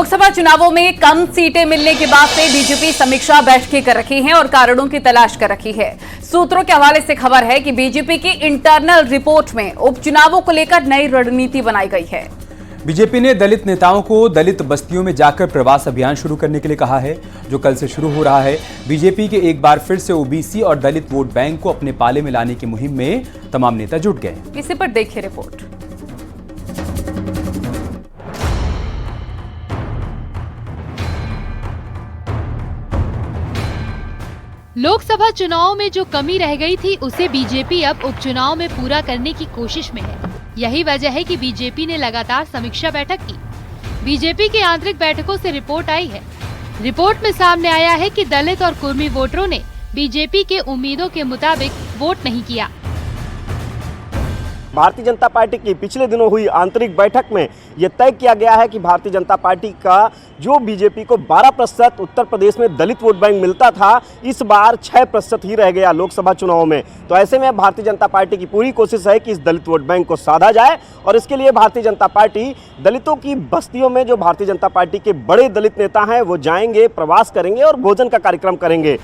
लोकसभा चुनावों में कम सीटें मिलने के बाद से बीजेपी समीक्षा बैठकें कर रही है और कारणों की तलाश कर रही है। सूत्रों के हवाले से खबर है कि बीजेपी की इंटरनल रिपोर्ट में उपचुनावों को लेकर नई रणनीति बनाई गई है। बीजेपी ने दलित नेताओं को दलित बस्तियों में जाकर प्रवास अभियान शुरू करने के लिए कहा है, जो कल से शुरू हो रहा है। बीजेपी के एक बार फिर से ओबीसी और दलित वोट बैंक को अपने पाले में लाने की मुहिम में तमाम नेता जुट गए। इसी पर देखिए रिपोर्ट। लोकसभा चुनाव में जो कमी रह गई थी उसे बीजेपी अब उपचुनाव में पूरा करने की कोशिश में है। यही वजह है कि बीजेपी ने लगातार समीक्षा बैठक की। बीजेपी की आंतरिक बैठकों से रिपोर्ट आई है। रिपोर्ट में सामने आया है कि दलित और कुर्मी वोटरों ने बीजेपी के उम्मीदों के मुताबिक वोट नहीं किया। भारतीय जनता पार्टी की पिछले दिनों हुई आंतरिक बैठक में यह तय किया गया है कि भारतीय जनता पार्टी का जो बीजेपी को 12% उत्तर प्रदेश में दलित वोट बैंक मिलता था, इस बार 6% ही रह गया लोकसभा चुनाव में। तो ऐसे में भारतीय जनता पार्टी की पूरी कोशिश है कि इस दलित वोट बैंक को साधा जाए और इसके लिए भारतीय जनता पार्टी दलितों की बस्तियों में जो भारतीय जनता पार्टी के बड़े दलित नेता हैं वो जाएंगे, प्रवास करेंगे और भोजन का कार्यक्रम करेंगे।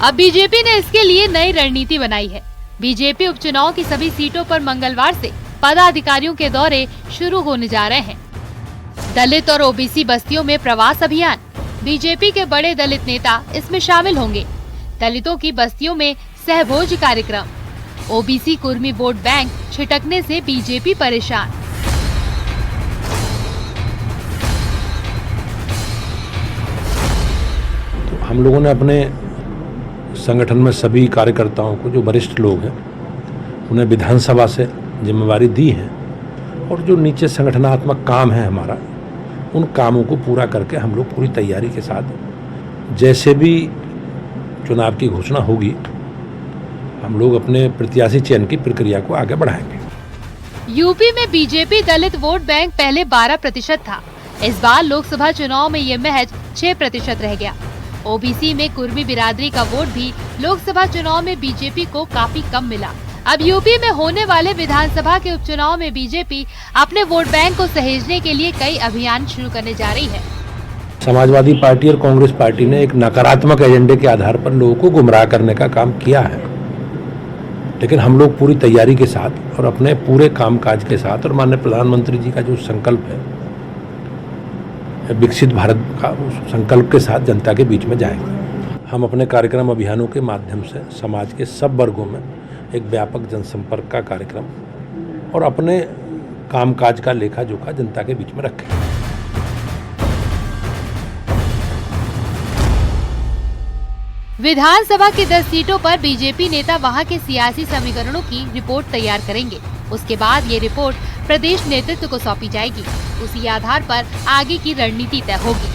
अब बीजेपी ने इसके लिए नई रणनीति बनाई है। बीजेपी उपचुनाव की सभी सीटों पर मंगलवार से पदाधिकारियों के दौरे शुरू होने जा रहे हैं। दलित और ओबीसी बस्तियों में प्रवास अभियान, बीजेपी के बड़े दलित नेता इसमें शामिल होंगे। दलितों की बस्तियों में सहभोज कार्यक्रम, ओबीसी कुर्मी वोट बैंक छिटकने से बीजेपी परेशान। तो हम लोगों ने अपने संगठन में सभी कार्यकर्ताओं को, जो वरिष्ठ लोग हैं, उन्हें विधानसभा से जिम्मेवारी दी है और जो नीचे संगठनात्मक काम है हमारा, उन कामों को पूरा करके हम लोग पूरी तैयारी के साथ जैसे भी चुनाव की घोषणा होगी, हम लोग अपने प्रत्याशी चयन की प्रक्रिया को आगे बढ़ाएंगे। यूपी में बीजेपी दलित वोट बैंक पहले 12% था। इस बार लोकसभा चुनाव में ये महज 6% रह गया। ओबीसी में कुर्मी बिरादरी का वोट भी लोकसभा चुनाव में बीजेपी को काफी कम मिला। अब यूपी में होने वाले विधानसभा के उपचुनाव में बीजेपी अपने वोट बैंक को सहेजने के लिए कई अभियान शुरू करने जा रही है। समाजवादी पार्टी और कांग्रेस पार्टी ने एक नकारात्मक एजेंडे के आधार पर लोगों को गुमराह करने का काम किया है, लेकिन हम लोग पूरी तैयारी के साथ और अपने पूरे कामकाज के साथ और माननीय प्रधानमंत्री जी का जो संकल्प है विकसित भारत का, उस संकल्प के साथ जनता के बीच में जाएंगे। हम अपने कार्यक्रम अभियानों के माध्यम से समाज के सब वर्गों में एक व्यापक जनसंपर्क का कार्यक्रम और अपने कामकाज का लेखा जोखा जनता के बीच में रखें। विधानसभा की 10 सीटों पर बीजेपी नेता वहां के सियासी समीकरणों की रिपोर्ट तैयार करेंगे। उसके बाद ये रिपोर्ट प्रदेश नेतृत्व को सौंपी जाएगी। उसी आधार पर आगे की रणनीति तय होगी।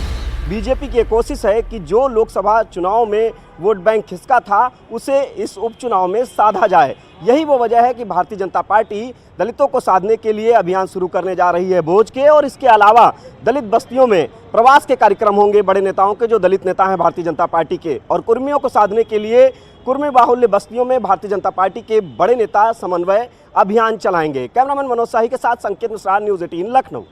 बीजेपी की कोशिश है कि जो लोकसभा चुनाव में वोट बैंक खिसका था उसे इस उपचुनाव में साधा जाए। यही वो वजह है कि भारतीय जनता पार्टी दलितों को साधने के लिए अभियान शुरू करने जा रही है भोज के, और इसके अलावा दलित बस्तियों में प्रवास के कार्यक्रम होंगे बड़े नेताओं के, जो दलित नेता हैं भारतीय जनता पार्टी के। और कुर्मियों को साधने के लिए कुर्मी बाहुल्य बस्तियों में भारतीय जनता पार्टी के बड़े नेता समन्वय अभियान चलाएंगे। कैमरामैन मनोज शाही के साथ संकेत मिश्रा, न्यूज़ 18 लखनऊ।